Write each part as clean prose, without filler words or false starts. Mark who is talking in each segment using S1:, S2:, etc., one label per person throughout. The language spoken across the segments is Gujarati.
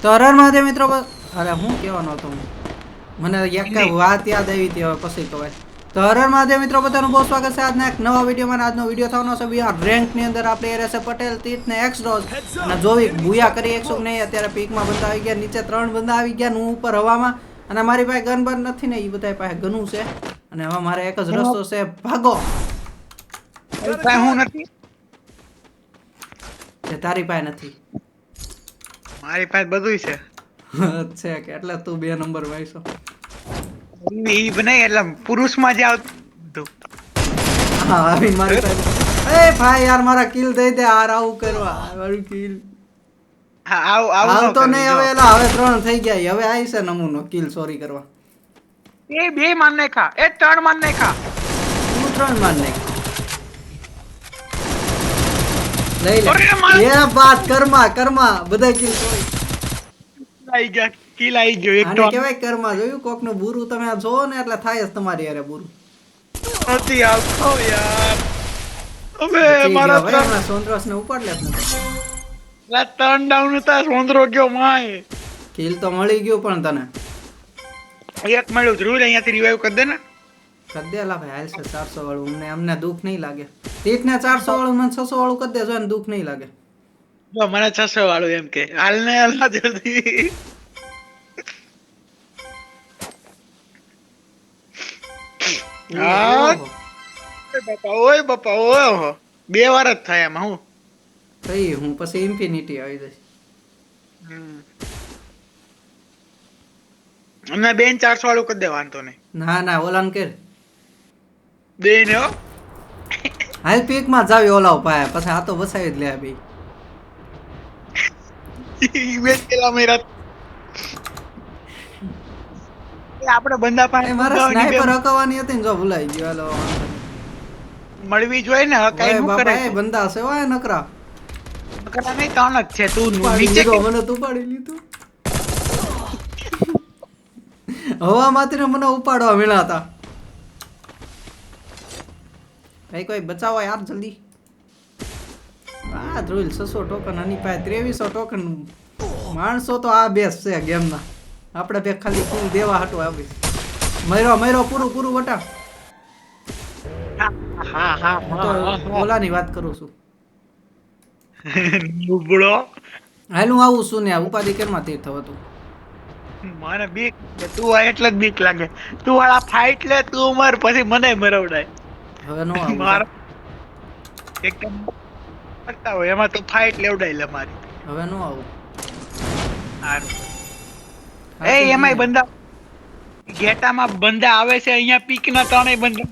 S1: તો હર હર મહાદેવ મિત્રો અરે હું કહેવાનો હતો મને એક વાત યાદ આવી હતી હવે પછી કહેવાય તો હર હર મહાદેવ મિત્રો બધાનું બહુ સ્વાગત છે આજના એક નવા વિડીયોમાં આજનો વિડીયો થવાનો છે વી આર રેન્કની અંદર આપણે એ રહેશે પટેલ તીર્થ ને એક્સ રોઝ અને જોવી બુયા કરી એકસો નહીં અત્યારે પીકમાં બંદા આવી ગયા નીચે 3 બંદા આવી ગયા હું ઉપર હવામાં અને મારી પાસે ગન બન નથી ને એ બધા પાસે ગનું છે અને હવે મારે એક જ રસ્તો છે ભાગો
S2: હું નથી
S1: જે તારી પાસે નથી
S2: મારી પાસે બધું છે
S1: છે કે એટલે તું 2 નંબર વાઈસો
S2: ઈ બનાય એટલે પુરુષમાં જે આવતું
S1: હા આવી મારી પાસે એ ભાઈ યાર મારા કિલ દઈ દે યાર આવું કરવા મારું કિલ
S2: હા આવું
S1: હાલ
S2: ન
S1: તો
S2: કરવી,
S1: નહીં
S2: જો.
S1: હવે એલા હવે 3 થઈ ગયા હવે આવી છે નમૂનો કિલ ચોરી કરવા
S2: એ બે માર નાખા એ 3 માર નાખા
S1: તું 3 માર નાખ લઈ લે
S2: અરે મારા-
S1: એ વાત કર્મા કર્મા બધા કિલ ચોરી
S2: આવી ગયા કિલ આવી ગયો એક
S1: આને
S2: તો
S1: કહેવાય કર્મા જોયું કોક નું બુરું તમે આ જોવો ને એટલે થાય જ તમારી યારે બુરું
S2: નથી આવતો યાર હવે
S1: બચી
S2: મારા
S1: ગયો ભાઈ હમણાં સોન્દ્રોસ ને ઉપાડ લે
S2: ત્રણ ડાઉન હતા સોંદરો ગયો માય
S1: કિલ તો મળી ગયું પણ તને
S2: એક મળ્યું જરૂર અહીંયાથી રિવાઈવ કરી દે ને
S1: કરી દે લા ભાઈ હાલ છે 400 વાળું અમને દુઃખ નહીં લાગે તીર્થ ને 400 વાળું મને 600 વાળું કરી દેજો એને દુઃખ નહીં લાગે
S2: જો મને 600 વાળું એમ કે હાલ ને હાલ જલ્દી હા.
S1: ઓહો.
S2: ઓય બાપા ઓય હો. બે વાર જ થાય એમાં હું
S1: કઈ હું પછી ઇન્ફિનિટી આવી જઈશ
S2: અને બેન 400 વાળું કરી દે વાંધો નહીં
S1: ના ના ઓલાન કર
S2: બેન હો
S1: હાલ પીક માં જાવી ઓલાવ પાયા પછી આ તો બસાવી જ લે બી
S2: બેન પેલા મેરા આપણે બંદા પાસે
S1: એ મારા સ્નાઈપર હકવાની હતી ને જો ભૂલાઈ ગયો હાલો
S2: મળવી જોઈએ ને કઈ
S1: ઓય
S2: નું
S1: બાપા
S2: કરે
S1: એ બંદા છે ઓય નકરા
S2: નકરા નહીં ત્રણ જ છે તું
S1: ઉપાડી
S2: નીચે
S1: લીધો મને તો ઉપાડી લીધું હવામાંથી ને મને ઉપાડવા મળ્યા હતા ભાઈ કોઈ બચાવો યાર જલ્દી આ ધ્રુલ 600 ટોકન આની પાસે 2300 ટોકન માણસો તો આ બેસ છે ગેમના આપણે બે ખાલી ફૂલ દેવા હટો આવી મર્યો પૂરું પૂરું વટા
S2: હા હા
S1: હું તો ઓલાની વાત કરું છું
S2: નુબળો
S1: હાલ હું આવું છું ને આ ઉપાધિ કેરમાં તીર્થ હતું
S2: મને બીક તું આ એટલે જ બીક લાગે તું વાળા ફાઇટ લે તું મર પછી મને મરવડાય
S1: હવે નો આવું
S2: માર એકદમ કરતા હોય એમાં તો ફાઇટ લેવડાય લે મારી
S1: હવે નો આવું
S2: સારું એ એમાંય બંદા ગેટામાં બંદા આવે છે અહીંયા પીક ના ત્રણેય બંદા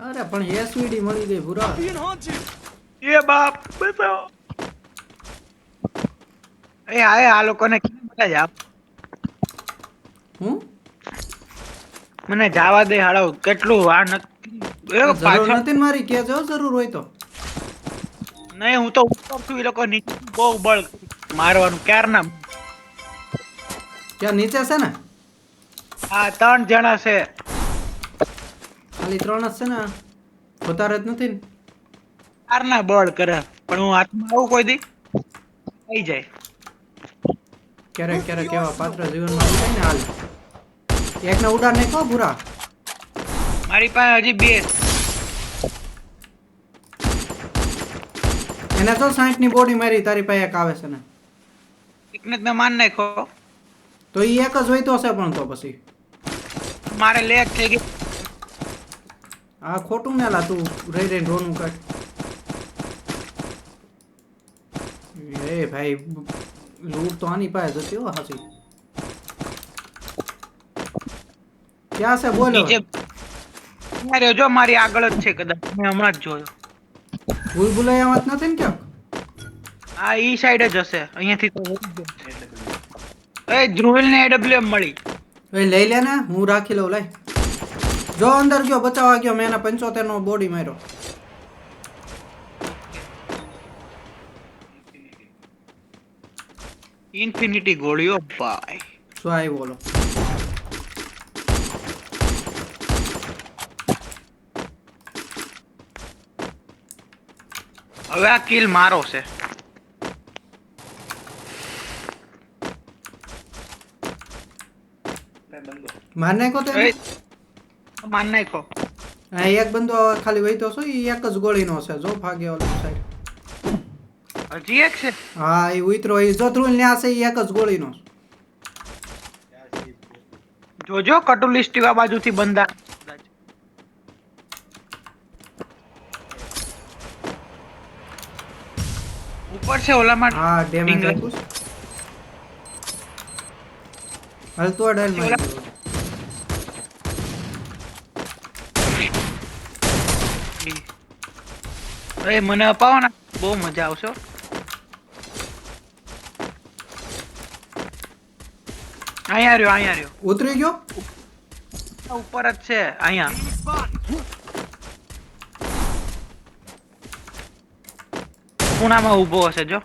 S1: અરે પણ એસવીડી મળી ગઈ ભૂરા
S2: એ બાપ બતાવો એ આ લોકોને કેમ બધા આપ
S1: હું
S2: મને જવા દે હાલો કેટલું વાર નથી
S1: જરૂર નથી ને મારી કે જો જરૂર હોય તો
S2: નહીં હું તો ઉપર છું એ લોકો નીચે બહુ બળ મારવાનું ક્યાર ના
S1: ક્યાં નીચે છે ને
S2: આ 3 જણા છે
S1: ખાલી 3 જ છે ને વધારે જ નથી ને
S2: ક્યાર ના બળ કરે પણ હું હાથમાં આવું કોઈ દી થઈ જાય
S1: ક્યારેક ક્યારેક એવા પાત્ર જીવનમાં આવી જાય ને હાલ એકને ઉડાડ નાખો ભૂરા
S2: મારી પાસે હજી બે
S1: એને તો 60 ની બોડી મારી તારી પાસે એક આવે છે ને
S2: એકને જ મેં માર નાખો
S1: તો એ એક જ હોય તો છે પણ તો પછી
S2: મારે લેગ થઈ ગઈ
S1: આ ખોટું ને લા તું રહી રહી રોનું કાઢ એ ભાઈ લૂટ તો આની પાસે જતી હો હાસી ક્યાં છે બોલો
S2: નીચે મારે જો મારી આગળ જ છે કદાચ મેં હમણાં જ જોયો
S1: ભૂલ ભૂલાયામાં જ નથી ને ક્યાંક
S2: આ ઈ સાઈડ જ હશે અહીંયાથી તો એ ધ્રુવિલ ને એડબ્લ્યુએમ મળી
S1: એ લઈ લે ને હું રાખી લઉં લઈ જો અંદર ગયો બચાવવા ગયો મેં એના 75 નો બોડી માર્યો
S2: ઇન્ફિનિટી ગોળીઓ ભાઈ
S1: શું આવી બોલો
S2: હવે આ કિલ મારો છે
S1: માર નાખો તો
S2: એ, માર નાખો.
S1: હા એક બંદો ખાલી વહીતો છો ઈ એક જ ગોળીનો છે જો ભાગે ઓલી સાઈડ.
S2: હજી એક છે.
S1: હા ઈ ઉતરો ઈ જો ધ્રુલ ન્યા છે ઈ એક જ ગોળીનો છે.
S2: જોજો કટુલિસ્ટી આ બાજુથી બંદા. ઉપર છે ઓલામાં.
S1: હા ડેમેજ
S2: ડિંગલ.
S1: આપ્યું છે. હાલ તો ડાલ મારી દો.
S2: અરે મને અપાવો ને બહુ મજા આવશે હો. અહીંયા રહ્યો
S1: ઉતરી ગયો
S2: ઉપર જ છે અહીંયા. ખૂણામાં ઊભો હશે જો.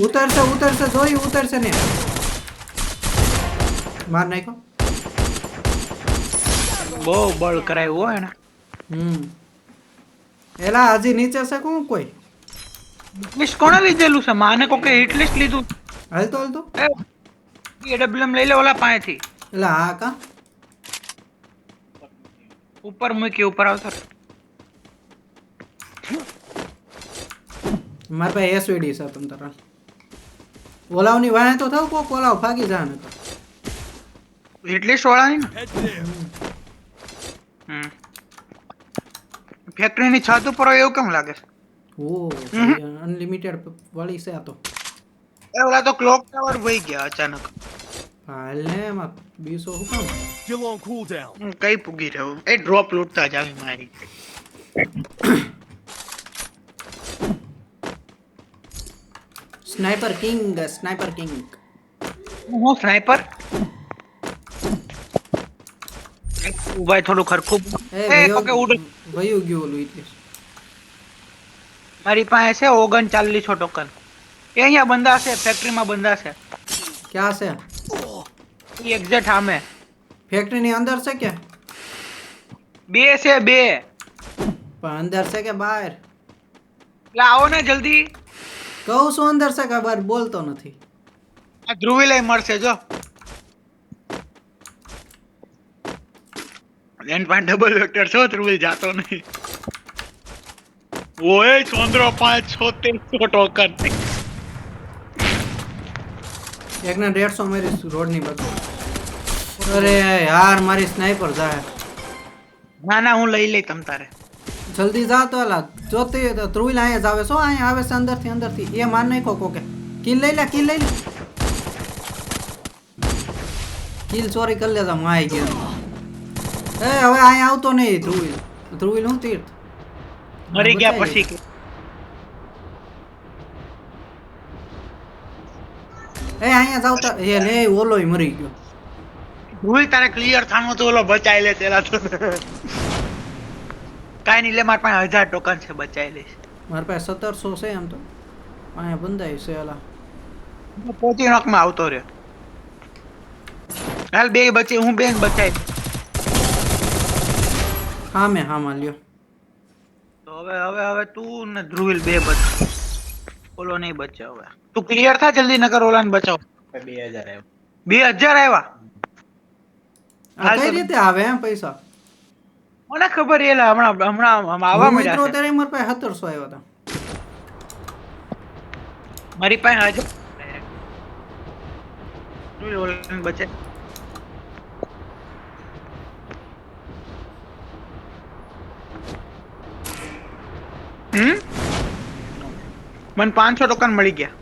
S1: ઉતરશે જોઈ ઉતરશે ને માર નાખ્યો.
S2: બહુ બળ કરાયું હો એને.
S1: એલા હજી નીચે છે કોણ કોઈ
S2: લિસ્ટ કોણે લીધેલું છે? માને કોકે હિટ લિસ્ટ લીધું.
S1: હાલતો
S2: એડબ્લ્યુએમ લઈ લે ઓલા પાસેથી.
S1: એલા હા કા
S2: ઉપર મૂકી ઉપર આવતો.
S1: મારા પાસે એસવીડી છે તમ તારા ઓલાવની વાહે તો થાવ કોક ઓલાવ ભાગી જા ને તો
S2: હિટ લિસ્ટ વાળાની ને ફેક્ટરીની છત ઉપર હોય એવું કેમ લાગે છે?
S1: ઓ અનલિમિટેડ વાળી છે આ તો.
S2: એ ઓલા તો ક્લોક ટાવર વહી ગયા અચાનક.
S1: હાલ ને એમાં બીસો હું કામ
S3: Still on cooldown.
S2: કઈ પૂગી રહ્યો એ ડ્રોપ લૂટતા જ આવી મારી.
S1: સ્નાઈપર કિંગ
S2: હું સ્નાઈપર ભાઈ થોડું ખરખું કોકે ઉડ
S1: વયું ગયું ઓલું એટલે
S2: મારી પાસે છે 39 ટોકન. એ અહીંયા બંદા છે ફેક્ટરીમાં બંદા છે.
S1: ક્યાં છે
S2: એ એક્ઝેક્ટ સામે
S1: ફેક્ટરી ની અંદર છે કે
S2: બે છે બે.
S1: પણ અંદર છે કે બહાર?
S2: એટલે આવો ને જલ્દી.
S1: કહું છું અંદર છે કે બહાર? બોલતો નથી.
S2: આ ધ્રુવી લઈ મળશે જો. લેન્ડ પોઈન્ટ ડબલ વેક્ટર છો ધ્રુવી જાતો નહીં. ઓય 576 ટોકન.
S1: એકના 150 મારી રોડ ની બાજુ. અરે યાર મારી સ્નાઈપર જાય.
S2: ના હું લઈ લઈ તમ તારે.
S1: જલ્દી જા તો એલા જોતી તો ત્રુવિલ અહીંયા જ આવે છો અહીંયા આવે છે અંદરથી એ માર નાખો કોકે. કિલ લઈ લે કિલ ચોરી કરી લેતા માય ગયો. એ હવે અહીંયા આવતો નહીં ધ્રુવિલ હું તીર્થ
S2: મરી ગયા પછી
S1: એ અહીંયા જાવ તો એ લે ઓલોય મરી ગયો.
S2: ધ્રુવી તારે ક્લિયર થાનો તો ઓલો બચાઈ લે તેલા તો. કાઈ નહીં લે માર પાસે 1000 ટોકન છે બચાઈ લઈશ.
S1: મારા પાસે 1700 છે એમ તો અહીંયા બંધાય છે એલા.
S2: પોતી નોકમાં આવતો રે. હાલ બે બચે હું બેન બચાઈ.
S1: હા લ્યો.
S2: તો હવે તું ને ધ્રુવિલ બે બચ. ઓલો નહીં બચે હવે. તું ક્લિયર થા જલ્દી નકર ઓલાને બચાવ. 2000 આવ્યા.
S1: આ કઈ રીતે આવે એમ પૈસા?
S2: મને ખબર એલા હમણાં આવવા
S1: મિત્રો
S2: મળ્યા.
S1: ત્યારે મારા પાસે 1700 આવ્યા હતા.
S2: મારી પાસે આજે ઓલાને બચે. મને 500 ટોકન મળી ગયા.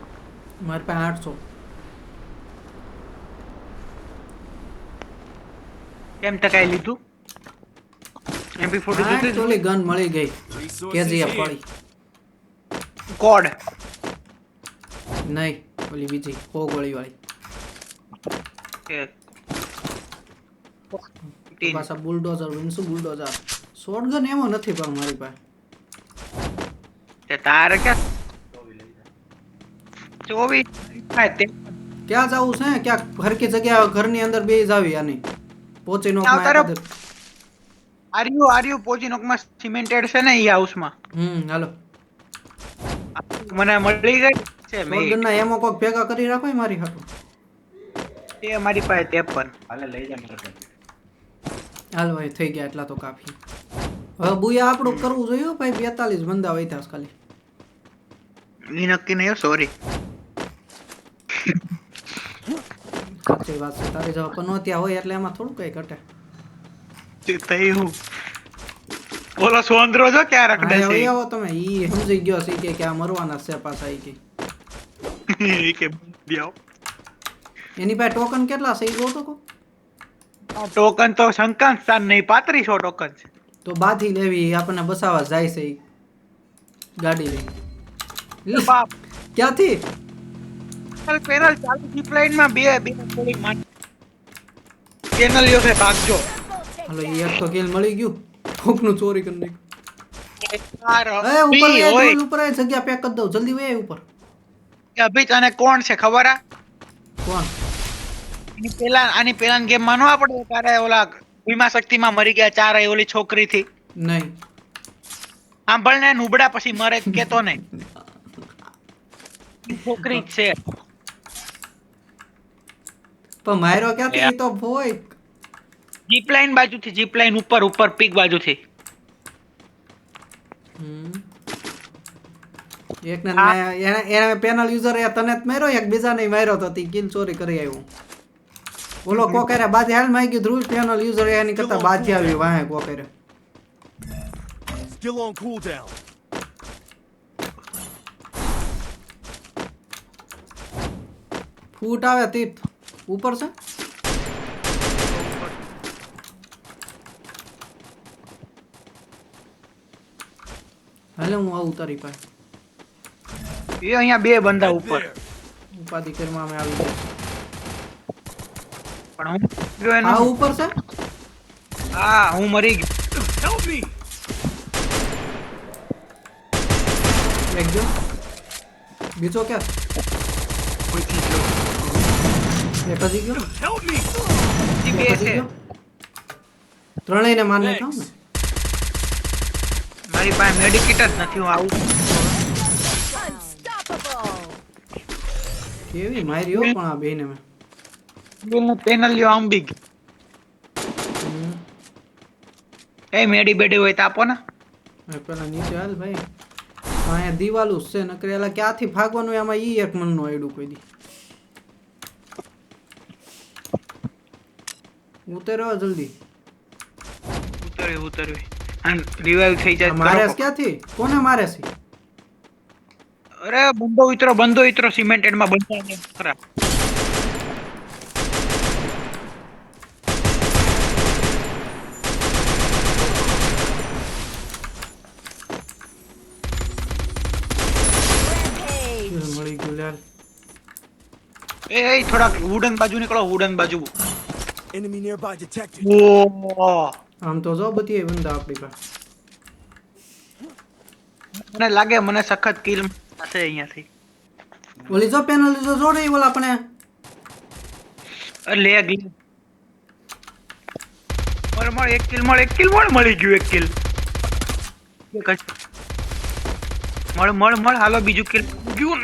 S1: મારા પાસે 800.
S2: કેમ ટકાઈ લીધું? MP40 જોતી
S1: ઓલી ગન મળી ગઈ
S3: Resources
S1: કેજીએફ
S3: here.
S1: વાળી
S2: કોડ.
S1: નહીં ઓલી બીજી ગોળી વાળી. પાછા બુલડોઝર વિન્સુ બુલડોઝર શોટગન એવો નથી પણ મારી પાસે.
S2: તે તારે ક્યાં 24
S1: ક્યાં જવું છે ક્યાં હરકી જગ્યા ઘરની અંદર બે જાવી આની પોચી નો
S2: આર્યુ પોચીનોકમાં સિમેન્ટેડ છે ને ઈ હાઉસમાં.
S1: હાલો
S2: મને મળી ગઈ. છે
S1: શોટગન ના એમો કોક ભેગા કરી રાખો મારી હાટુ.
S2: એ મારી પાસે 53 હાલે લઈ જા મારા.
S1: હાલ ભાઈ થઈ ગયા એટલા તો કાફી. હવે બુયા આપણું કરવું જોઈએ હો ભાઈ 42 બંદા વૈતાસ ખાલી.
S2: ઈ નક્કી નહીં સોરી.
S1: સાચી વાત છે તારી જવા પનોતિયા હોય એટલે એમાં થોડું કઈ ઘટે.
S2: થઈ હું ઓલો સોંદરો જો ક્યાં રખડે
S1: હા
S2: છે
S1: આવો તમે ઈ સમજી ગયો છે કે આ મરવાના છે પાછા ઈ કે.
S2: ઈ કે દિયાઓ
S1: એની પાસે ટોકન કેટલા છે ઈ જોતો કો.
S2: ટોકન તો શંકાંત સ્થાન નહીં 3500 ટોકન છે.
S1: તો બાથી લેવી આપણને બસાવા જાય છે ઈ ગાડી લઈ.
S2: બાપ
S1: ક્યાંથી
S2: પેનલ ચાલુ જીપલાઈન માં બે થોડી માર પેનલ લ્યો છે ભાગજો.
S1: હાલો ઈ એક તો કિલ મળી ગયું કોકનું ચોરી કરી નાખ્યું.
S2: એ
S1: એ ઉપર એ ડોલ ઉપર એ જગ્યા પેક કરી દઉં જલ્દી વે ઉપર.
S2: અભી તને કોણ છે ખબર આ
S1: કોણ
S2: આની પેલા ગેમ માં નો આપણે તારે ઓલા ભીમા શક્તિમાં મરી ગયા ચાર ઓલી છોકરી થી
S1: નહીં
S2: સાંભળ ને નુબડા પછી મરે કેતો નહીં છોકરી જ છે
S1: પણ માયરો ક્યાંથી ઈ તો ભોય
S2: જીપલાઈન બાજુથી જીપલાઈન ઉપર પીક બાજુથી
S1: એક ને એને પેનલ યુઝર એ તને જ માર્યો એક બીજા ને માર્યો તો તી કિલ ચોરી કરી આવ્યો. ઓલો કોકરે બાજી હાલ માં ગયું ધ્રુવ પેનલ યુઝર એની કરતા બાજી આવી વાહે કોકરે
S3: Still on cooldown.
S1: ફૂટ આવે તીત ઉપર છે હાલે હું આવું તારી પાસે
S2: એ અહીંયા બે બંદા ઉપર
S1: ઉપાધિ કરમાં અમે આવી ગયા
S2: પણ હું ગયો એનો
S1: આ ઉપર છે
S2: હા હું મરી ગયો
S3: Help me!
S1: એક જો બીજો ક્યાં એક હજી ગયો
S3: Help me!
S2: ઈ બે
S1: એક હજી
S2: છે
S1: ગયો ત્રણેયને માર નાખ્યા ને
S2: મારી પાસે મેડિકેટ જ નથી હું આવું
S1: કેવી મારી હો પણ આ બેને મેં
S2: પેનલ લ્યો આમ બી એ મેડી બેડી હોય તો આપો ને
S1: હવે પેલા નીચે હાલ ભાઈ અહીંયા દિવાલું છે નકરી એલા ક્યાંથી ભાગવાનું એમાં ઈ એક મનનું આયડું કોઈ દી ઉતરો જલ્દી
S2: ઉતરવી અને રિવાઇવ થઈ જાય
S1: મારે
S2: કરો.
S1: ક્યાંથી કોને મારે છે
S2: અરે બંધો ઇતરો સિમેન્ટેડ માં બંધા ખરાબ
S1: મળી ગયું યાર
S2: એ થોડા વુડન બાજુ નીકળો વુડન બાજુ
S3: Enemy nearby detected.
S2: ઓ
S1: આમ તો જો બધી બંદા આપણી પાસે
S2: મને લાગે મને સખત કિલ થશે અહીંયાથી
S1: ઓલી જો પેનલ જો જોડે ઈ ઓલા આપણે
S2: લેગ મળ એક કિલ મળી ગયું એક કિલ મળ હાલો બીજું કિલ ગયું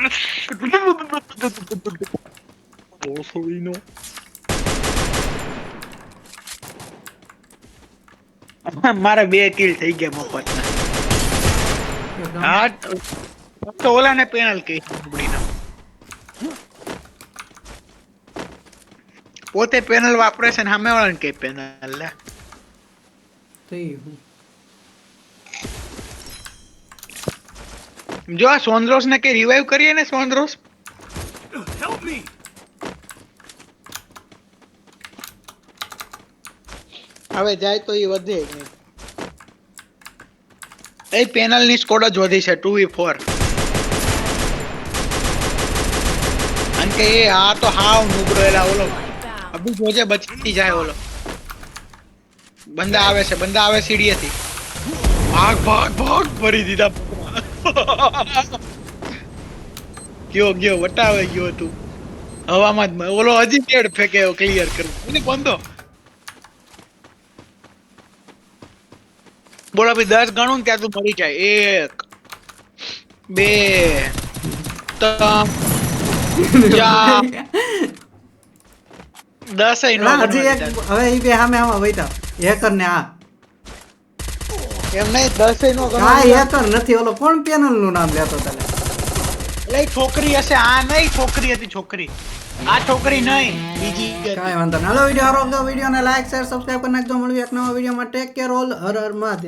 S2: ઓસોઈનો મારે 2 કિલ થઈ ગયા મફતના હા તો ઓલાને પેનલ કહી બુડીનો પોતે પેનલ વાપરે છે ને સામે વાળાને કે પેનલ લે
S1: થઈ હું
S2: જો આ સોન્દ્રોસ ને કે રિવાઇવ કરીએ ને સોન્દ્રોસ
S3: Help me!
S2: હવે જાય તો એ વધે જ નહીં એ પેનલ ની સ્કોડ જ વધી છે 2v4 અને કે એ આ તો હાવ નુબળો એલા ઓલો અભી જોજે બચી જાય ઓલો બંદા આવે સીડીએથી ભાગ ભરી દીધા ગયો વટાવે ગયો તું હવામાં જ ઓલો હજી પેડ ફેંકે ક્લિયર કરવું એને બંધો બોલો ભાઈ 10 ગણું ને ત્યાં તું મરી જાય 1 2 જા 10 નો
S1: ના, હજી એક હવે ઈ બે સામે વૈતા હેકર ને આ
S2: એમ નહીં 10 નો
S1: કાંઈ હેકર નથી ઓલો કોણ પેનલ નું નામ લેતો તને
S2: એટલે છોકરી હશે આ નહીં છોકરી હતી છોકરી આ છોકરી નહીં બીજી હતી.
S1: કાંઈ વાંધો નહીં હાલો વિડીયો સારો વિડીયોને લાઈક શેર સબસ્ક્રાઇબ કરી નાખજો મળવી એક નવા વિડીયોમાં take care all Har Har Mahadev